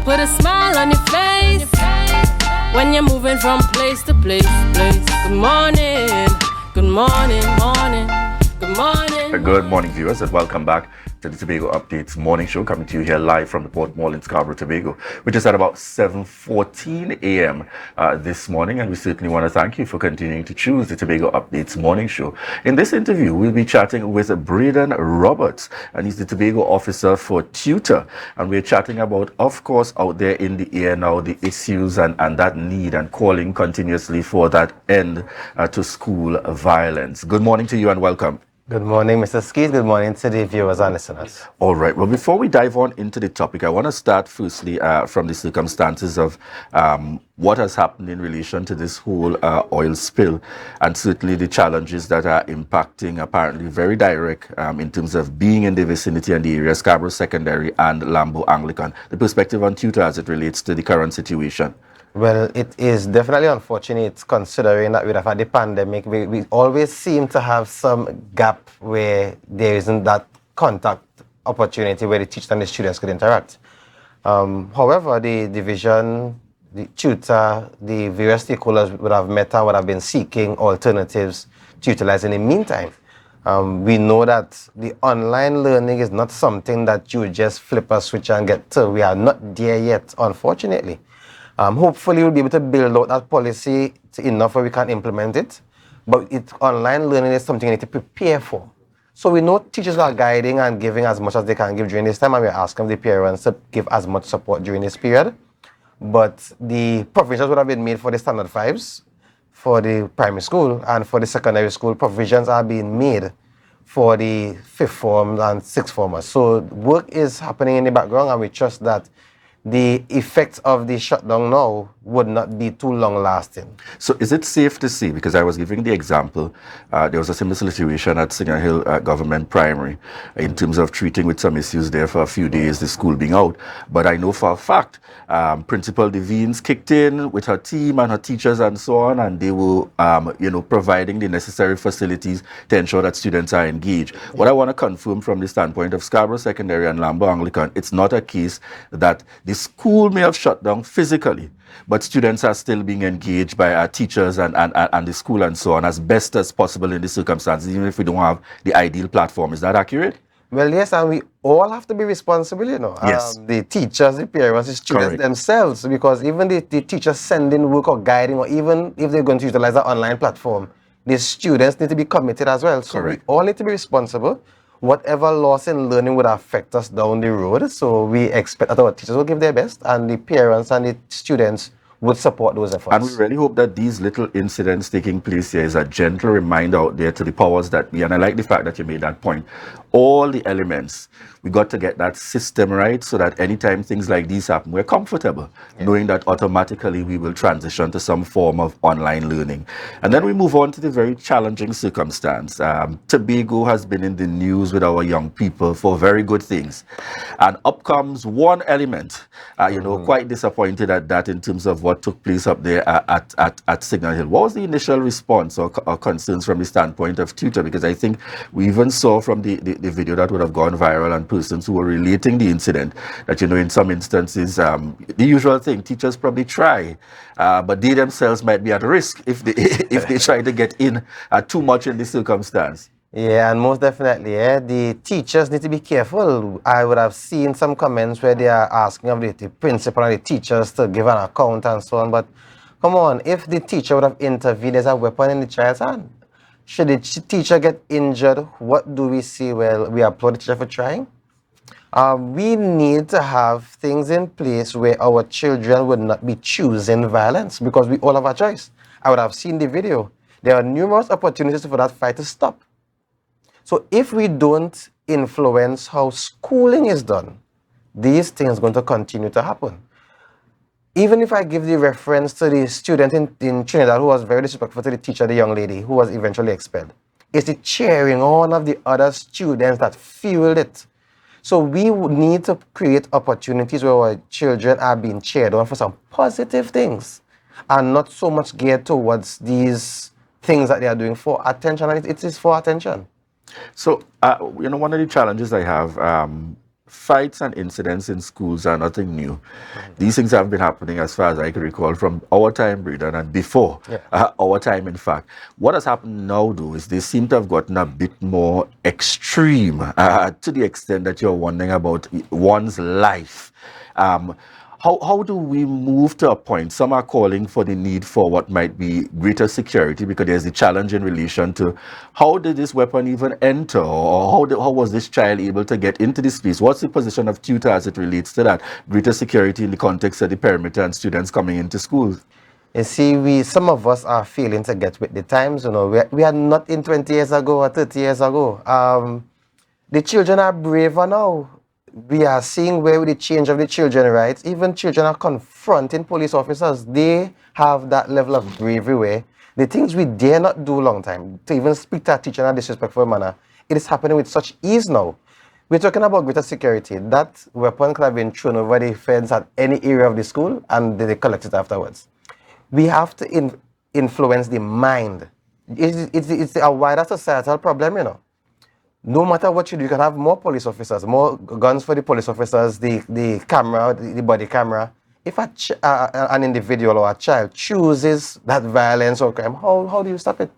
put a smile on your face when you're moving from place to place. Good morning, good morning, morning, good morning. Good morning, viewers, and welcome back to the Tobago Updates morning show, coming to you here live from the Port Mall in Scarborough, Tobago, which is at about 7:14 a.m. This morning. And we certainly want to thank you for continuing to choose the Tobago Updates morning show. In this interview, we'll be chatting with Bradon Roberts, and he's the Tobago officer for T.T.U.T.A. And we're chatting about, of course, out there in the air now, the issues and that need and calling continuously for that end to school violence. Good morning to you and welcome. Good morning, Mr. Skeete. Good morning to the viewers and listeners. All right. Well, before we dive on into the topic, I want to start firstly from the circumstances of what has happened in relation to this whole oil spill, and certainly the challenges that are impacting, apparently very direct in terms of being in the vicinity and the area, Scarborough Secondary and Lambo Anglican. The perspective on T.T.U.T.A. as it relates to the current situation. Well, it is definitely unfortunate considering that we'd have had the pandemic. We always seem to have some gap where there isn't that contact opportunity where the teacher and the students could interact. However, the division, the tutor, the various stakeholders would have met and would have been seeking alternatives to utilize in the meantime. We know that the online learning is not something that you just flip a switch and get to. We are not there yet, unfortunately. Hopefully, we'll be able to build out that policy enough where we can implement it. But online learning is something you need to prepare for. So we know teachers are guiding and giving as much as they can give during this time, and we're asking the parents to give as much support during this period. But the provisions would have been made for the standard fives, for the primary school, and for the secondary school. Provisions are being made for the fifth form and sixth formers. So work is happening in the background, and we trust that the effects of the shutdown now would not be too long lasting. So is it safe to say, because I was giving the example, there was a similar situation at Singer Hill Government Primary in terms of treating with some issues there for a few days, the school being out. But I know for a fact, Principal Devines kicked in with her team and her teachers and so on, and they were, providing the necessary facilities to ensure that students are engaged. What I want to confirm from the standpoint of Scarborough Secondary and Lambo Anglican, it's not a case that the school may have shut down physically, but students are still being engaged by our teachers and the school and so on as best as possible in the circumstances, even if we don't have the ideal platform. Is that accurate? Well, yes, and we all have to be responsible, you know. Yes. The teachers, the parents, the students Correct. themselves, because even the teachers sending work or guiding, or even if they're going to utilize an online platform, the students need to be committed as well. So Correct. we all need to be responsible. Whatever loss in learning would affect us down the road, so we expect that our teachers will give their best, and the parents and the students would support those efforts. And we really hope that these little incidents taking place here is a gentle reminder out there to the powers that be. And I like the fact that you made that point. All the elements, we got to get that system right so that anytime things like these happen, we're comfortable, knowing that automatically we will transition to some form of online learning. And then we move on to the very challenging circumstance. Tobago has been in the news with our young people for very good things. And up comes one element, quite disappointed at that in terms of what took place up there at Signal Hill. What was the initial response or concerns from the standpoint of T.T.U.T.A? Because I think we even saw from the video that would have gone viral and persons who were relating the incident that, in some instances, the usual thing, teachers probably try, but they themselves might be at risk if they try to get in too much in this circumstance. Yeah, and most definitely, the teachers need to be careful. I would have seen some comments where they are asking of the principal and the teachers to give an account and so on. But come on, if the teacher would have intervened, there's a weapon in the child's hand. Should the teacher get injured, what do we see? Well, we applaud the teacher for trying. We need to have things in place where our children would not be choosing violence, because we all have a choice. I would have seen the video. There are numerous opportunities for that fight to stop. So if we don't influence how schooling is done, these things are going to continue to happen. Even if I give the reference to the student in Trinidad who was very disrespectful to the teacher, the young lady who was eventually expelled, it's the cheering on of the other students that fueled it. So we need to create opportunities where our children are being cheered on for some positive things and not so much geared towards these things that they are doing for attention, and it is for attention. So, one of the challenges I have, fights and incidents in schools are nothing new. These things have been happening as far as I can recall from our time, Bradon, and before our time, in fact. What has happened now, though, is they seem to have gotten a bit more extreme to the extent that you're wondering about one's life. How do we move to a point? Some are calling for the need for what might be greater security because there's a challenge in relation to how did this weapon even enter, or how was this child able to get into this space? What's the position of T.U.T.A as it relates to that greater security in the context of the perimeter and students coming into school? You see, some of us are failing to get with the times. You know, we are not in 20 years ago or 30 years ago. The children are braver now. We are seeing where with the change of the children, right? Even children are confronting police officers. They have that level of bravery where the things we dare not do long time, to even speak to a teacher in a disrespectful manner, it is happening with such ease now. We're talking about greater security. That weapon could have been thrown over the fence at any area of the school and they collect it afterwards. We have to influence the mind. It's a wider societal problem, you know. No matter what you do, you can have more police officers, more guns for the police officers, the camera, the body camera. If an individual or a child chooses that violence or crime, how do you stop it?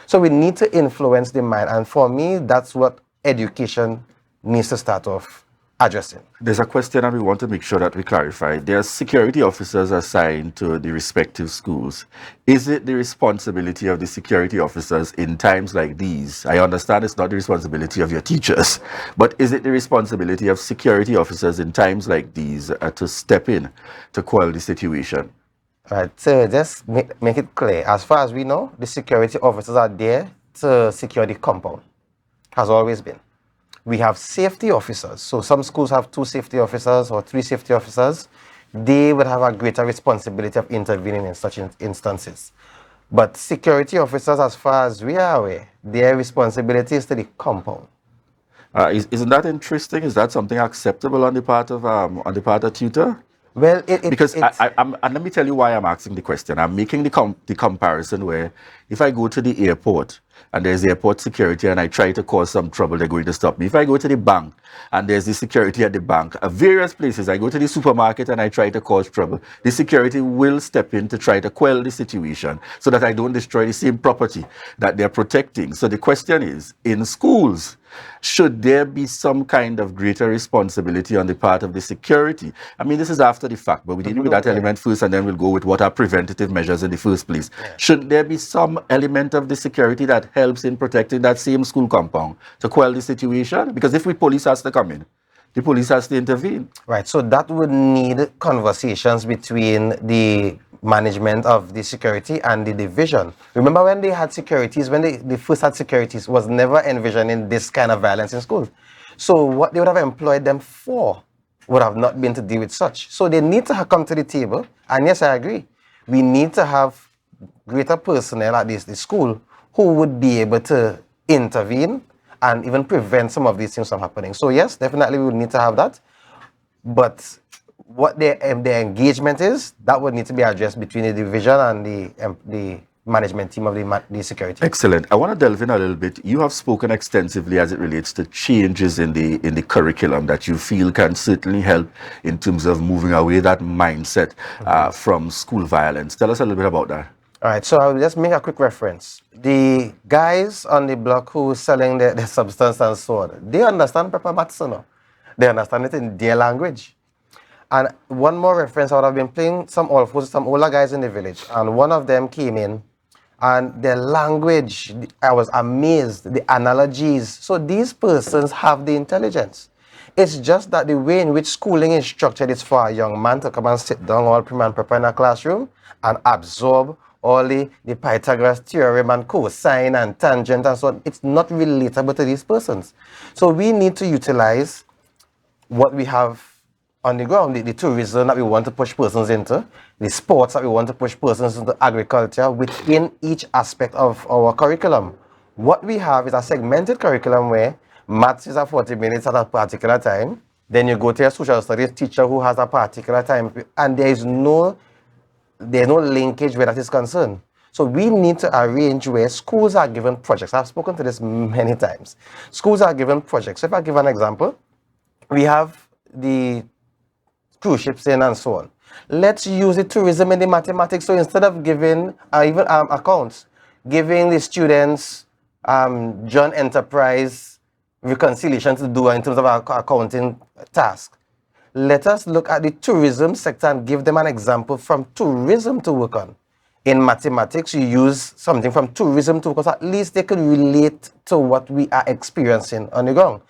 So we need to influence the mind. And for me, that's what education needs to start off addressing. There's a question and we want to make sure that we clarify. There are security officers assigned to the respective schools. Is it the responsibility of the security officers in times like these? I understand it's not the responsibility of your teachers, but is it the responsibility of security officers in times like these to step in to quell the situation? Right, so just make it clear. As far as we know, the security officers are there to secure the compound. Has always been. We have safety officers. So some schools have 2 safety officers or 3 safety officers. They would have a greater responsibility of intervening in such instances. But security officers, as far as we are aware, their responsibility is to the compound. Isn't that interesting? Is that something acceptable on the part of T.U.T.A? Well, and let me tell you why I'm asking the question. I'm making the comparison where if I go to the airport and there's airport security and I try to cause some trouble, they're going to stop me. If I go to the bank and there's the security at the bank, at various places, I go to the supermarket and I try to cause trouble, the security will step in to try to quell the situation so that I don't destroy the same property that they're protecting. So the question is, in schools, should there be some kind of greater responsibility on the part of the security? I mean, this is after the fact, but we're dealing with that element first, and then we'll go with what are preventative measures in the first place. Should there be some element of the security that helps in protecting that same school compound to quell the situation? Because if police has to come in, the police has to intervene. Right, so that would need conversations between the management of the security and the division. Remember when they had securities, when they first had securities, was never envisioning this kind of violence in schools. So what they would have employed them for would have not been to deal with such. So they need to come to the table, and yes, I agree. We need to have greater personnel at the school who would be able to intervene and even prevent some of these things from happening. So yes, definitely we would need to have that. But what their engagement is, that would need to be addressed between the division and the management team of the security. Excellent. I want to delve in a little bit. You have spoken extensively as it relates to changes in the curriculum that you feel can certainly help in terms of moving away that mindset from school violence. Tell us a little bit about that. All right, so I'll just make a quick reference. The guys on the block who are selling the substance and so on, they understand proper maths, no? They understand it in their language. And one more reference, I would have been playing some older guys in the village, and one of them came in, and their language, I was amazed, the analogies. So these persons have the intelligence. It's just that the way in which schooling is structured is for a young man to come and sit down all prim and proper in a classroom and absorb all the Pythagoras theorem and cosine and tangent and so on. It's not relatable to these persons. So we need to utilize what we have on the ground, the tourism that we want to push persons into, the sports that we want to push persons into, agriculture, within each aspect of our curriculum. What we have is a segmented curriculum where maths is at 40 minutes at a particular time. Then you go to a social studies teacher who has a particular time, and there's no linkage where that is concerned. So we need to arrange where schools are given projects. I've spoken to this many times. Schools are given projects. So if I give an example, we have the cruise ships in and so on. Let's use the tourism in the mathematics. So instead of giving even accounts, giving the students joint enterprise reconciliation to do in terms of our accounting task, let us look at the tourism sector and give them an example from tourism to work on. In mathematics, you use something from tourism to, because at least they could relate to what we are experiencing on the ground.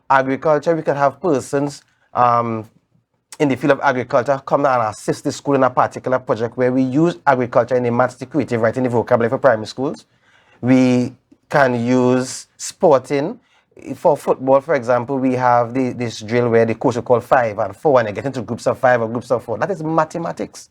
Agriculture, we can have persons in the field of agriculture come and assist the school in a particular project where we use agriculture in the maths, the creative writing, the vocabulary for primary schools. We can use sporting. For football, for example, we have this drill where the coach will call 5 and 4 and they get into groups of 5 or groups of 4. That is mathematics.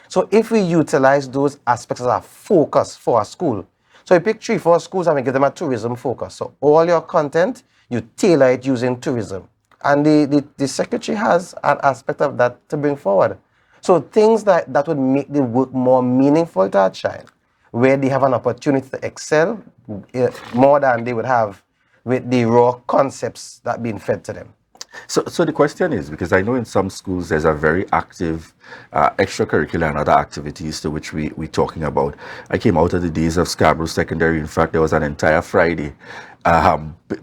So if we utilize those aspects as a focus for our school, so we pick 3-4 schools and we give them a tourism focus. So all your content, you tailor it using tourism. And the secretary has an aspect of that to bring forward. So things that would make the work more meaningful to our child, where they have an opportunity to excel more than they would have with the raw concepts that being fed to them. So the question is, because I know in some schools there's a very active extracurricular and other activities to which we're talking about. I came out of the days of Scarborough Secondary. In fact, there was an entire Friday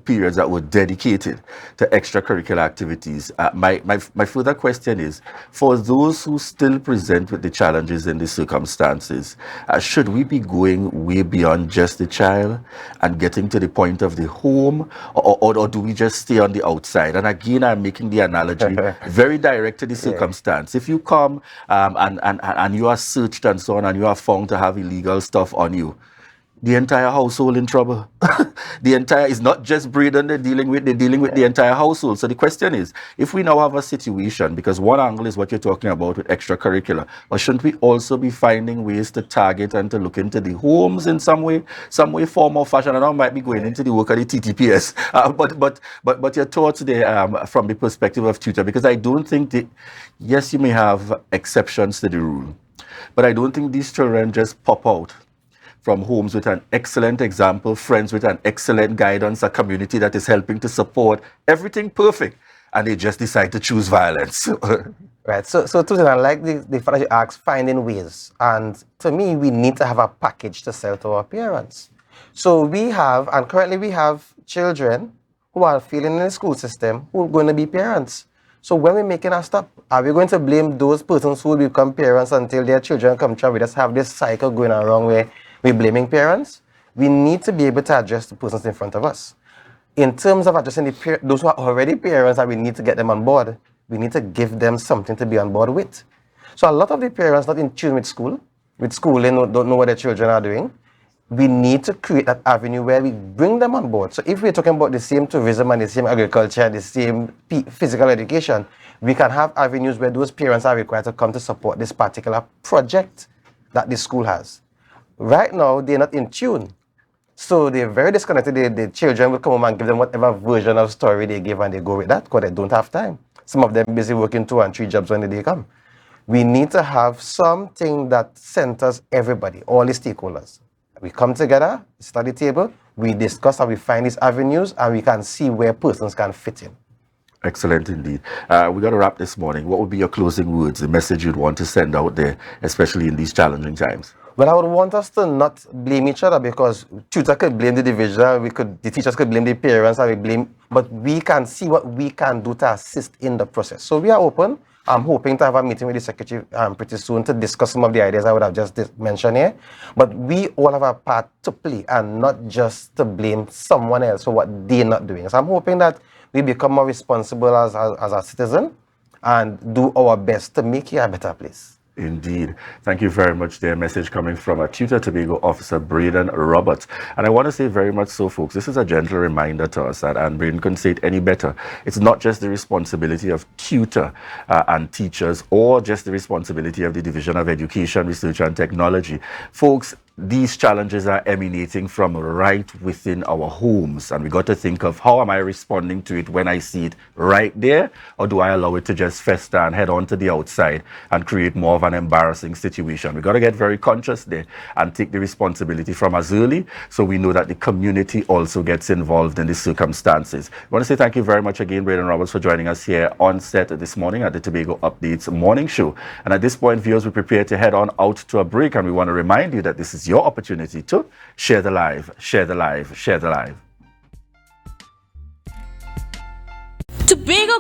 periods that were dedicated to extracurricular activities. My further question is, for those who still present with the challenges in the circumstances, should we be going way beyond just the child and getting to the point of the home, or do we just stay on the outside? And again, I'm making the analogy very direct to the circumstance. If you come and you are searched and so on, and you are found to have illegal stuff on you, the entire household in trouble. It's not just Bradon they're dealing with the entire household. So the question is, if we now have a situation, because one angle is what you're talking about with extracurricular, but shouldn't we also be finding ways to target and to look into the homes in some way, form or fashion? I know I might be going into the work of the TTPS, but your thoughts there from the perspective of T.T.U.T.A, because I don't think yes, you may have exceptions to the rule, but I don't think these children just pop out from homes with an excellent example, friends with an excellent guidance, a community that is helping to support, everything perfect, and they just decide to choose violence. Right. So T.T.U.T.A, I like the fact that you ask finding ways. And to me, we need to have a package to sell to our parents. So we have, and currently we have children who are failing in the school system who are going to be parents. So when we're making a stop, are we going to blame those persons who will become parents until their children come true? We just have this cycle going around where we're blaming parents. We need to be able to address the persons in front of us. In terms of addressing those who are already parents and we need to get them on board, we need to give them something to be on board with. So a lot of the parents not in tune with schooling, don't know what their children are doing. We need to create that avenue where we bring them on board. So if we're talking about the same tourism and the same agriculture and the same physical education, we can have avenues where those parents are required to come to support this particular project that the school has. Right now, they're not in tune. So they're very disconnected. The children will come home and give them whatever version of story they give and they go with that because they don't have time. Some of them busy working 2 and 3 jobs when the day come. We need to have something that centers everybody, all the stakeholders. We come together, study table, we discuss and we find these avenues and we can see where persons can fit in. Excellent indeed. We got to wrap this morning. What would be your closing words, the message you'd want to send out there, especially in these challenging times? Well, I would want us to not blame each other because T.T.U.T.A could blame the division, the teachers could blame the parents, but we can see what we can do to assist in the process. So we are open. I'm hoping to have a meeting with the secretary pretty soon to discuss some of the ideas I would have just mentioned here. But we all have a part to play and not just to blame someone else for what they're not doing. So I'm hoping that we become more responsible as a citizen and do our best to make it a better place. Indeed. Thank you very much. Their message coming from a T.T.U.T.A Tobago officer, Bradon Roberts. And I want to say very much so, folks, this is a gentle reminder to us, and Bradon couldn't say it any better. It's not just the responsibility of T.T.U.T.A and teachers, or just the responsibility of the Division of Education, Research and Technology. Folks, these challenges are emanating from right within our homes, and we got to think of how am I responding to it when I see it right there, or do I allow it to just fester and head on to the outside and create more of an embarrassing situation? We got to get very conscious there and take the responsibility from us early, so we know that the community also gets involved in the circumstances. I want to say thank you very much again, Bradon Roberts, for joining us here on set this morning at the Tobago Updates morning show. And at this point, viewers, we prepare to head on out to a break, and we want to remind you that this is your opportunity to share the live, share the live, share the live. Tobago